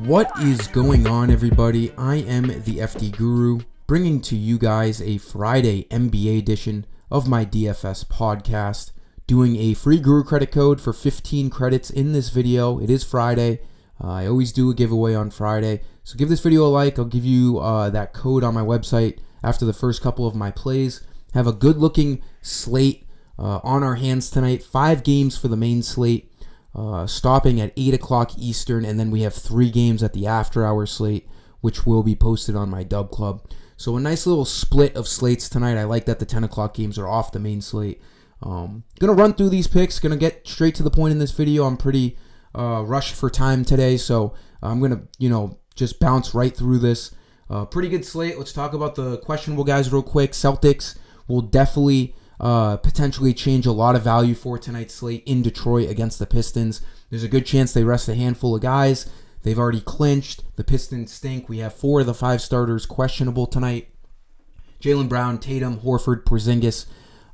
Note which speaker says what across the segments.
Speaker 1: What is going on, everybody? I am the FDGURU, bringing to you guys a Friday NBA edition of my DFS podcast, doing a free Guru credit code for 15 credits in this video. It is Friday. I always do a giveaway on Friday, so give this video a like. I'll give you that code on my website after the first couple of my plays. Have a good-looking slate on our hands tonight. 5 games for the main slate. Stopping at 8 o'clock Eastern, and then we have 3 games at the after-hour slate, which will be posted on my Dub Club. So a nice little split of slates tonight. I like that the 10 o'clock games are off the main slate. Gonna run through these picks. Gonna get straight to the point in this video. I'm pretty rushed for time today, so I'm gonna just bounce right through this. Pretty good slate. Let's talk about the questionable guys real quick. Celtics will definitely potentially change a lot of value for tonight's slate in Detroit against the Pistons. There's a good chance they rest a handful of guys. They've already clinched. The Pistons stink. We have 4 of the 5 starters questionable tonight. Jaylen Brown, Tatum, Horford, Porzingis.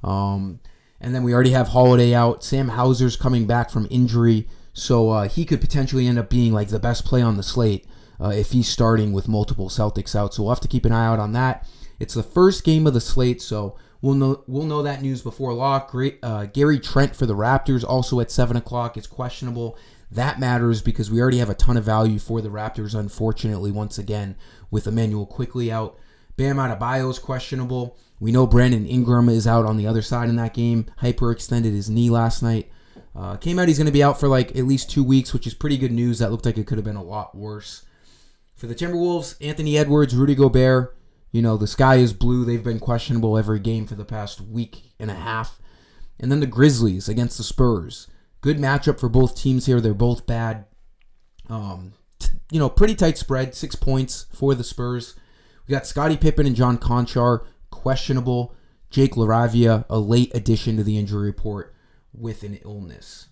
Speaker 1: And then we already have Holiday out. Sam Hauser's coming back from injury, so he could potentially end up being like the best play on the slate if he's starting with multiple Celtics out. So we'll have to keep an eye out on that. It's the first game of the slate, so we'll know that news before lock. Gary Trent for the Raptors, also at 7 o'clock. It's questionable. That matters because we already have a ton of value for the Raptors, unfortunately, once again, with Emmanuel quickly out. Bam Adebayo is questionable. We know Brandon Ingram is out on the other side in that game. Hyperextended his knee last night. Came out he's going to be out for like at least 2 weeks, which is pretty good news. That looked like it could have been a lot worse. For the Timberwolves, Anthony Edwards, Rudy Gobert. The sky is blue. They've been questionable every game for the past week and a half. And then the Grizzlies against the Spurs. Good matchup for both teams here. They're both bad. Pretty tight spread. 6 points for the Spurs. We got Scottie Pippen and John Conchar, questionable. Jake LaRavia, a late addition to the injury report with an illness.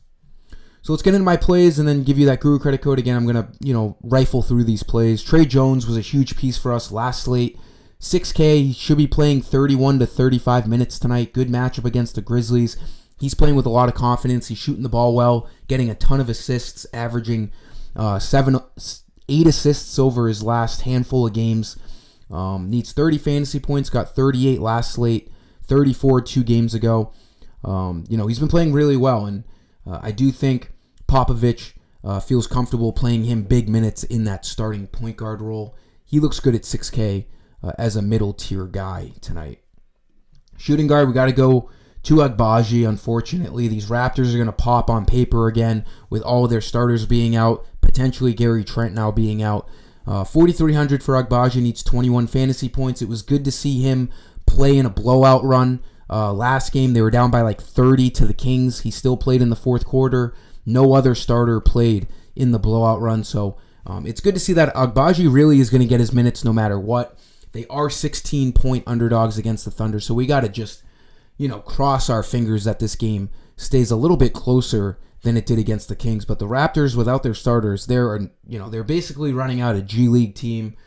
Speaker 1: So let's get into my plays and then give you that Guru credit code again. I'm going to, rifle through these plays. Trey Jones was a huge piece for us last slate. 6K, he should be playing 31 to 35 minutes tonight. Good matchup against the Grizzlies. He's playing with a lot of confidence. He's shooting the ball well, getting a ton of assists, averaging 8 assists over his last handful of games. Needs 30 fantasy points, got 38 last slate, 34 2 games ago. He's been playing really well, and I do think Popovich feels comfortable playing him big minutes in that starting point guard role. He looks good at 6K. As a middle tier guy tonight. Shooting guard, we got to go to Agbaji. Unfortunately, these Raptors are going to pop on paper again with all of their starters being out, potentially Gary Trent now being out. 4,300 for Agbaji, needs 21 fantasy points. It was good to see him play in a blowout run. Last game, they were down by like 30 to the Kings. He still played in the fourth quarter. No other starter played in the blowout run, so it's good to see that Agbaji really is going to get his minutes no matter what. They are 16-point underdogs against the Thunder, so we got to just, cross our fingers that this game stays a little bit closer than it did against the Kings. But the Raptors, without their starters, they're basically running out a G League team.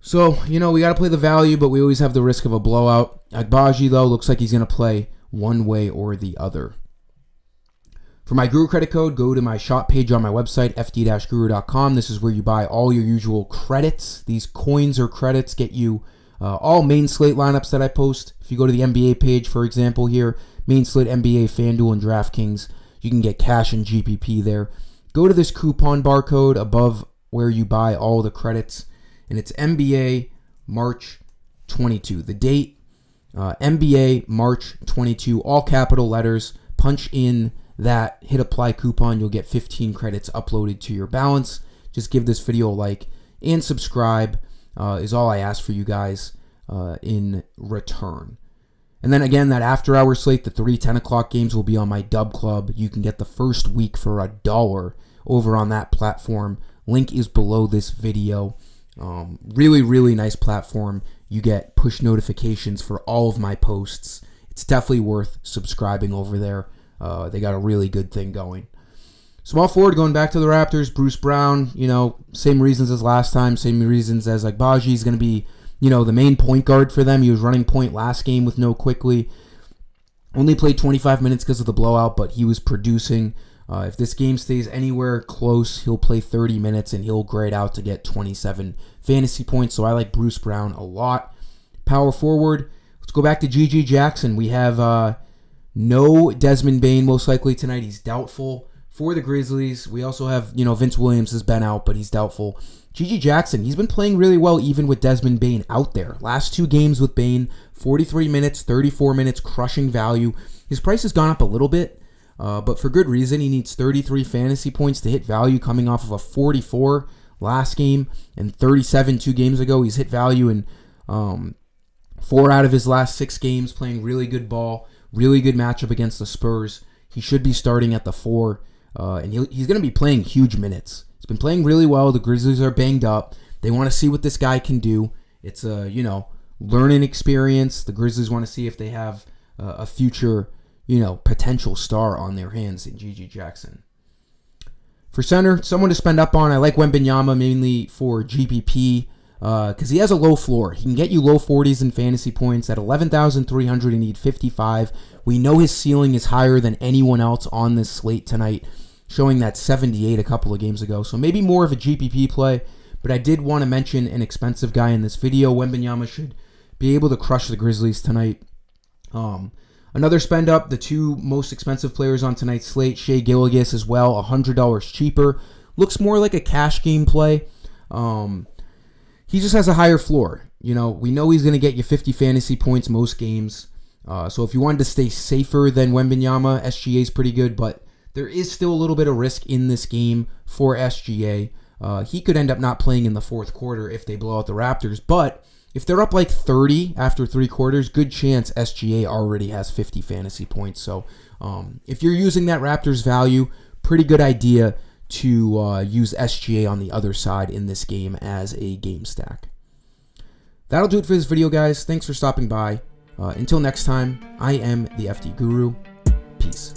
Speaker 1: So we got to play the value, but we always have the risk of a blowout. Agbaji, though, looks like he's going to play one way or the other. For my Guru credit code, go to my shop page on my website, fd-guru.com. This is where you buy all your usual credits. These coins or credits get you all main slate lineups that I post. If you go to the NBA page, for example, here, main slate NBA, FanDuel, and DraftKings, you can get cash and GPP there. Go to this coupon barcode above where you buy all the credits, and it's NBA March 22. The date, NBA March 22, all capital letters. Punch in that, hit apply coupon, you'll get 15 credits uploaded to your balance. Just give this video a like and subscribe is all I ask for you guys in return. And then again, that after hour slate, the 3 10 o'clock games will be on my Dub Club. You can get the first week for $1 over on that platform. Link is below this video. Really, really nice platform. You get push notifications for all of my posts. It's definitely worth subscribing over there. They got a really good thing going. Small forward, going back to the Raptors, Bruce Brown, same reasons as last time, same reasons as Agbaji. He's going to be, the main point guard for them. He was running point last game with no Quickly. Only played 25 minutes because of the blowout, but he was producing. If this game stays anywhere close, he'll play 30 minutes and he'll grade out to get 27 fantasy points. So I like Bruce Brown a lot. Power forward, let's go back to G.G. Jackson. We have no Desmond Bane most likely tonight. He's doubtful for the Grizzlies. We also have, Vince Williams has been out, but he's doubtful. G.G. Jackson, he's been playing really well even with Desmond Bane out there. Last 2 games with Bane, 43 minutes, 34 minutes, crushing value. His price has gone up a little bit. But for good reason. He needs 33 fantasy points to hit value, coming off of a 44 last game and 37 2 games ago. He's hit value in 4 out of his last 6 games, playing really good ball, really good matchup against the Spurs. He should be starting at the 4, and he's going to be playing huge minutes. He's been playing really well. The Grizzlies are banged up. They want to see what this guy can do. It's a, learning experience. The Grizzlies want to see if they have a future potential star on their hands in G.G. Jackson. For center, someone to spend up on, I like Wembanyama mainly for GPP because he has a low floor. He can get you low 40s in fantasy points. At 11,300, he need 55. We know his ceiling is higher than anyone else on this slate tonight, showing that 78 a couple of games ago. So maybe more of a GPP play, but I did want to mention an expensive guy in this video. Wembanyama should be able to crush the Grizzlies tonight. Another spend up, the 2 most expensive players on tonight's slate, Shai Gilgeous as well, $100 cheaper. Looks more like a cash game play. He just has a higher floor. We know he's going to get you 50 fantasy points most games. So if you wanted to stay safer than Wembanyama, SGA is pretty good, but there is still a little bit of risk in this game for SGA. He could end up not playing in the 4th quarter if they blow out the Raptors, but if they're up like 30 after 3 quarters, good chance SGA already has 50 fantasy points. So if you're using that Raptors value, pretty good idea to use SGA on the other side in this game as a game stack. That'll do it for this video, guys. Thanks for stopping by. Until next time, I am the FD Guru. Peace.